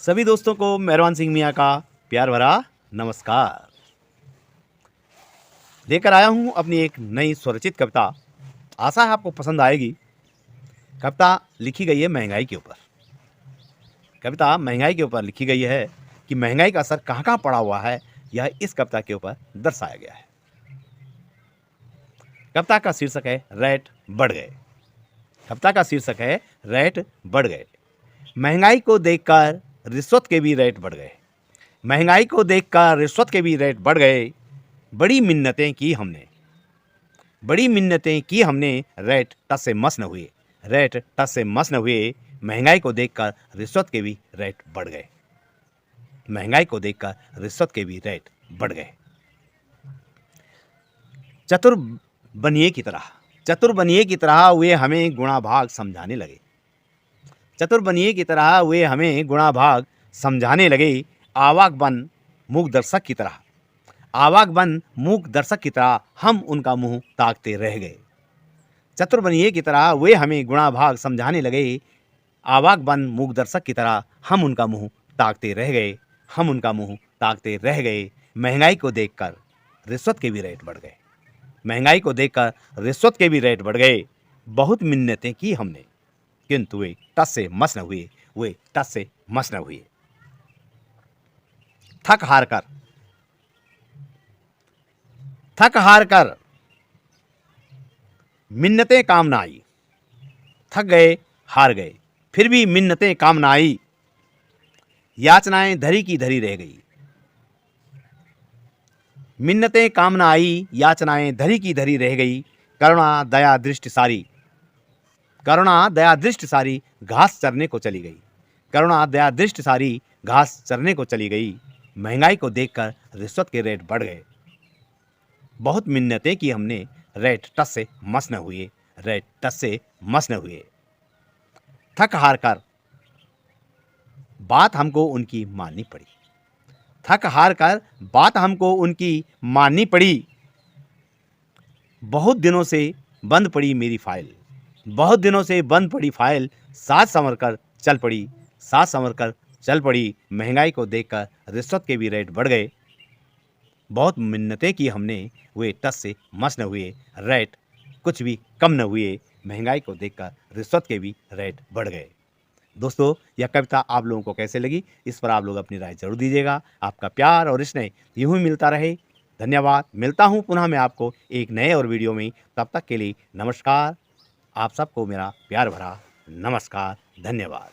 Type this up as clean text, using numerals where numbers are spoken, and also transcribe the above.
सभी दोस्तों को मेहरबान सिंह मियाँ का प्यार भरा नमस्कार। लेकर आया हूँ अपनी एक नई स्वरचित कविता। आशा है आपको पसंद आएगी। कविता लिखी गई है महंगाई के ऊपर। कविता महंगाई के ऊपर लिखी गई है कि महंगाई का असर कहाँ कहाँ पड़ा हुआ है, यह इस कविता के ऊपर दर्शाया गया है। कविता का शीर्षक है रेट बढ़ गए। कविता का शीर्षक है रेट बढ़ गए। महंगाई को देखकर रिश्वत के भी रेट बढ़ गए। महंगाई को देखकर रिश्वत के भी रेट बढ़ गए। बड़ी मिन्नतें की हमने, बड़ी मिन्नतें की हमने, रेट टस से मस न हुए, रेट टस से मस न हुए। महंगाई को देखकर रिश्वत के भी रेट बढ़ गए। महंगाई को देखकर रिश्वत के भी रेट बढ़ गए। चतुर बनिए की तरह, चतुर बनिए की तरह वे हमें गुणा भाग समझाने लगे। चतुर बनिए की तरह वे हमें गुणा भाग समझाने लगे। आवाक बन मूक दर्शक की तरह, आवाक बन मूक दर्शक की तरह हम उनका मुंह ताकते रह गए। चतुर बनिए की तरह वे हमें गुणा भाग समझाने लगे। आवाक बन मूक दर्शक की तरह हम उनका मुंह ताकते रह गए। हम उनका मुंह ताकते रह गए। महंगाई को देखकर रिश्वत के भी रेट बढ़ गए। महंगाई को देखकर रिश्वत के भी रेट बढ़ गए। बहुत मिन्नतें की हमने, किंतु वे टस से मस न हुए, वे टस से मस न हुए। थक हार कर, थक हार कर मिन्नतें काम न आई। थक गए, हार गए, फिर भी मिन्नतें काम न आई। याचनाएं धरी की धरी रह गई। मिन्नतें काम न आई, याचनाएं धरी की धरी रह गई। करुणा दया दृष्टि सारी, करुणा दया दृष्टि सारी घास चरने को चली गई। करुणा दया दृष्टि सारी घास चरने को चली गई। महंगाई को देखकर रिश्वत के रेट बढ़ गए। बहुत मिन्नतें की हमने, रेट टस से मस न हुए, रेट टस से मस न हुए। थक हार कर बात हमको उनकी माननी पड़ी। थक हार कर बात हमको उनकी माननी पड़ी। बहुत दिनों से बंद पड़ी मेरी फाइल, बहुत दिनों से बंद पड़ी फाइल। साथ संवर कर चल पड़ी, साथ संवर कर चल पड़ी। महंगाई को देखकर रिश्वत के भी रेट बढ़ गए। बहुत मिन्नतें की हमने, वे टस से मस न हुए, रेट कुछ भी कम न हुए। महंगाई को देखकर रिश्वत के भी रेट बढ़ गए। दोस्तों, यह कविता आप लोगों को कैसे लगी, इस पर आप लोग अपनी राय जरूर दीजिएगा। आपका प्यार और स्नेह यूं ही मिलता रहे। धन्यवाद। मिलता हूं पुनः मैं आपको एक नए और वीडियो में। तब तक के लिए नमस्कार। आप सबको मेरा प्यार भरा नमस्कार। धन्यवाद।